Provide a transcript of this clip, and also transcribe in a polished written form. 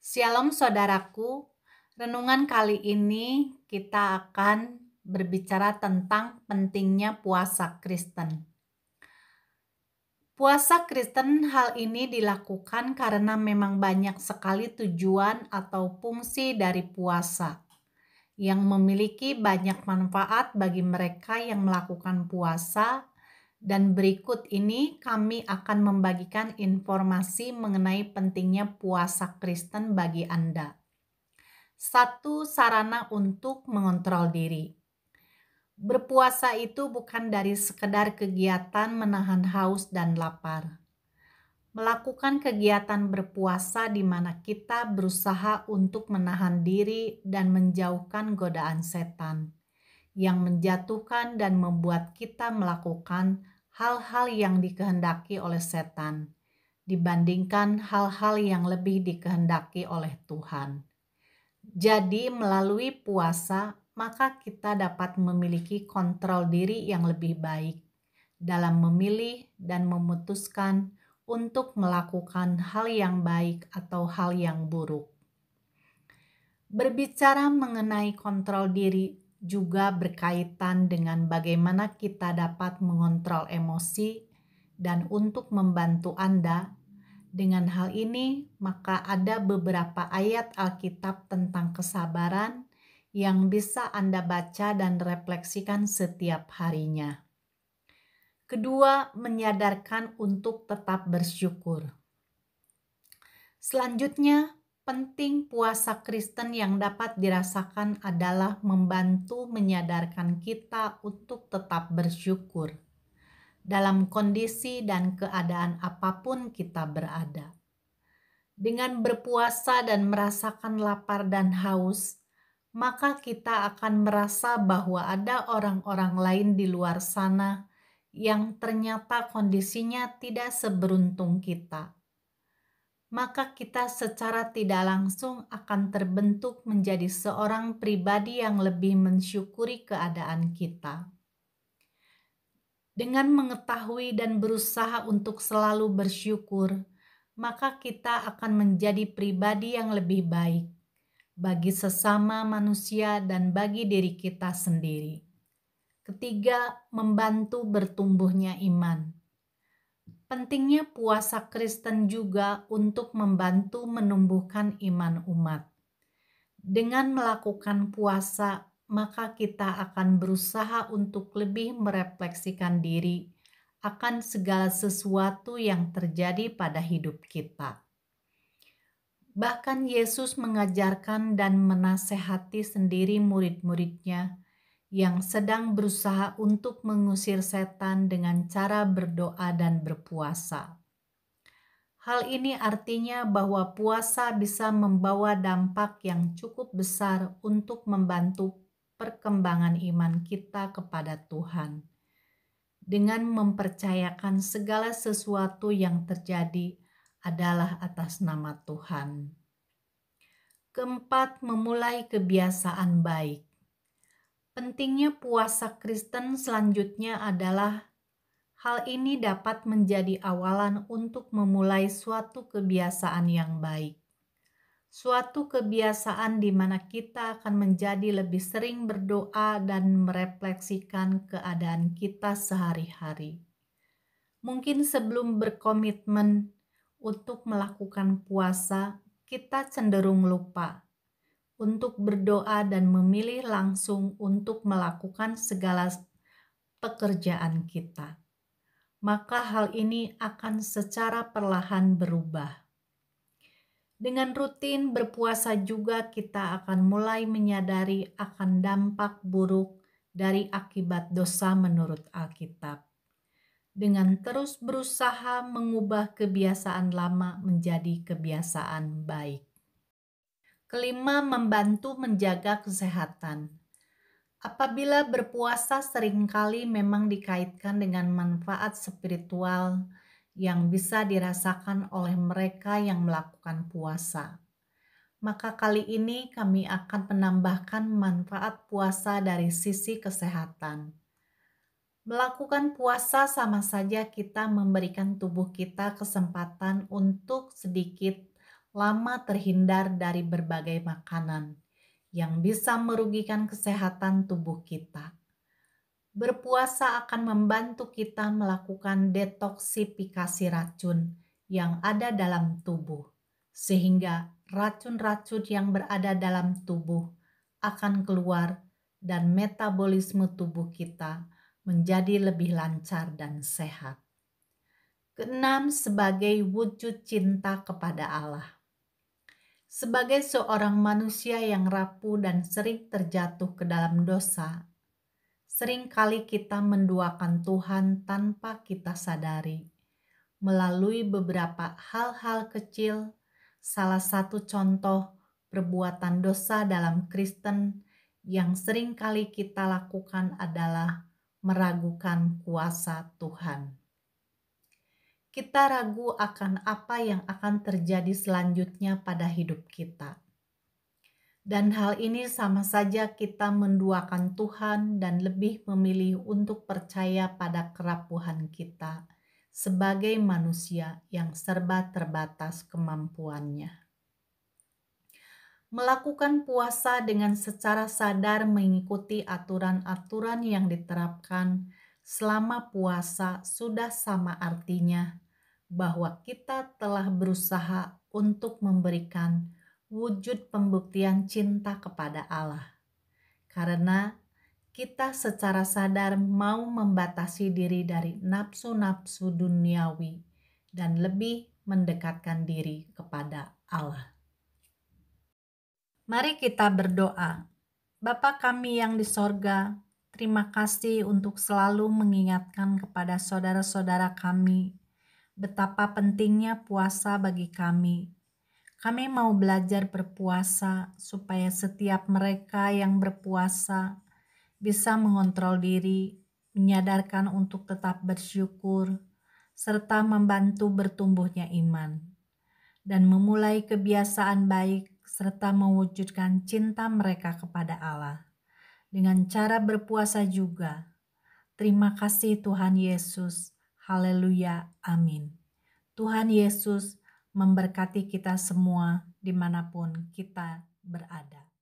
Shalom saudaraku, renungan kali ini kita akan berbicara tentang pentingnya puasa Kristen. Puasa Kristen hal ini dilakukan karena memang banyak sekali tujuan atau fungsi dari puasa yang memiliki banyak manfaat bagi mereka yang melakukan puasa. Dan berikut ini kami akan membagikan informasi mengenai pentingnya puasa Kristen bagi Anda. Satu, sarana untuk mengontrol diri. Berpuasa itu bukan dari sekedar kegiatan menahan haus dan lapar. Melakukan kegiatan berpuasa di mana kita berusaha untuk menahan diri dan menjauhkan godaan setan yang menjatuhkan dan membuat kita melakukan hal-hal yang dikehendaki oleh setan dibandingkan hal-hal yang lebih dikehendaki oleh Tuhan. Jadi melalui puasa, maka kita dapat memiliki kontrol diri yang lebih baik dalam memilih dan memutuskan untuk melakukan hal yang baik atau hal yang buruk. Berbicara mengenai kontrol diri juga berkaitan dengan bagaimana kita dapat mengontrol emosi dan untuk membantu Anda dengan hal ini, maka ada beberapa ayat Alkitab tentang kesabaran yang bisa Anda baca dan refleksikan setiap harinya. Kedua, menyadarkan untuk tetap bersyukur. Selanjutnya, penting puasa Kristen yang dapat dirasakan adalah membantu menyadarkan kita untuk tetap bersyukur dalam kondisi dan keadaan apapun kita berada. Dengan berpuasa dan merasakan lapar dan haus, maka kita akan merasa bahwa ada orang-orang lain di luar sana yang ternyata kondisinya tidak seberuntung kita. Maka kita secara tidak langsung akan terbentuk menjadi seorang pribadi yang lebih mensyukuri keadaan kita. Dengan mengetahui dan berusaha untuk selalu bersyukur, maka kita akan menjadi pribadi yang lebih baik bagi sesama manusia dan bagi diri kita sendiri. Ketiga, membantu bertumbuhnya iman. Pentingnya puasa Kristen juga untuk membantu menumbuhkan iman umat. Dengan melakukan puasa, maka kita akan berusaha untuk lebih merefleksikan diri akan segala sesuatu yang terjadi pada hidup kita. Bahkan Yesus mengajarkan dan menasehati sendiri murid-muridnya yang sedang berusaha untuk mengusir setan dengan cara berdoa dan berpuasa. Hal ini artinya bahwa puasa bisa membawa dampak yang cukup besar untuk membantu perkembangan iman kita kepada Tuhan, dengan mempercayakan segala sesuatu yang terjadi adalah atas nama Tuhan. Keempat, memulai kebiasaan baik. Pentingnya puasa Kristen selanjutnya adalah hal ini dapat menjadi awalan untuk memulai suatu kebiasaan yang baik. Suatu kebiasaan di mana kita akan menjadi lebih sering berdoa dan merefleksikan keadaan kita sehari-hari. Mungkin sebelum berkomitmen untuk melakukan puasa, kita cenderung lupa untuk berdoa dan memilih langsung untuk melakukan segala pekerjaan kita. Maka hal ini akan secara perlahan berubah. Dengan rutin berpuasa juga kita akan mulai menyadari akan dampak buruk dari akibat dosa menurut Alkitab. Dengan terus berusaha mengubah kebiasaan lama menjadi kebiasaan baik. Kelima, membantu menjaga kesehatan. Apabila berpuasa seringkali memang dikaitkan dengan manfaat spiritual yang bisa dirasakan oleh mereka yang melakukan puasa. Maka kali ini kami akan menambahkan manfaat puasa dari sisi kesehatan. Melakukan puasa sama saja kita memberikan tubuh kita kesempatan untuk sedikit lama terhindar dari berbagai makanan yang bisa merugikan kesehatan tubuh kita. Berpuasa akan membantu kita melakukan detoksifikasi racun yang ada dalam tubuh, sehingga racun-racun yang berada dalam tubuh akan keluar dan metabolisme tubuh kita menjadi lebih lancar dan sehat. Keenam, sebagai wujud cinta kepada Allah. Sebagai seorang manusia yang rapuh dan sering terjatuh ke dalam dosa, seringkali kita menduakan Tuhan tanpa kita sadari. Melalui beberapa hal-hal kecil, salah satu contoh perbuatan dosa dalam Kristen yang seringkali kita lakukan adalah meragukan kuasa Tuhan. Kita ragu akan apa yang akan terjadi selanjutnya pada hidup kita. Dan hal ini sama saja kita menduakan Tuhan dan lebih memilih untuk percaya pada kerapuhan kita sebagai manusia yang serba terbatas kemampuannya. Melakukan puasa dengan secara sadar mengikuti aturan-aturan yang diterapkan selama puasa sudah sama artinya bahwa kita telah berusaha untuk memberikan wujud pembuktian cinta kepada Allah. Karena kita secara sadar mau membatasi diri dari nafsu-nafsu duniawi dan lebih mendekatkan diri kepada Allah. Mari kita berdoa. Bapa kami yang di sorga, terima kasih untuk selalu mengingatkan kepada saudara-saudara kami betapa pentingnya puasa bagi kami. Kami mau belajar berpuasa supaya setiap mereka yang berpuasa bisa mengontrol diri, menyadarkan untuk tetap bersyukur, serta membantu bertumbuhnya iman, dan memulai kebiasaan baik serta mewujudkan cinta mereka kepada Allah. Dengan cara berpuasa juga. Terima kasih Tuhan Yesus. Haleluya. Amin. Tuhan Yesus memberkati kita semua dimanapun kita berada.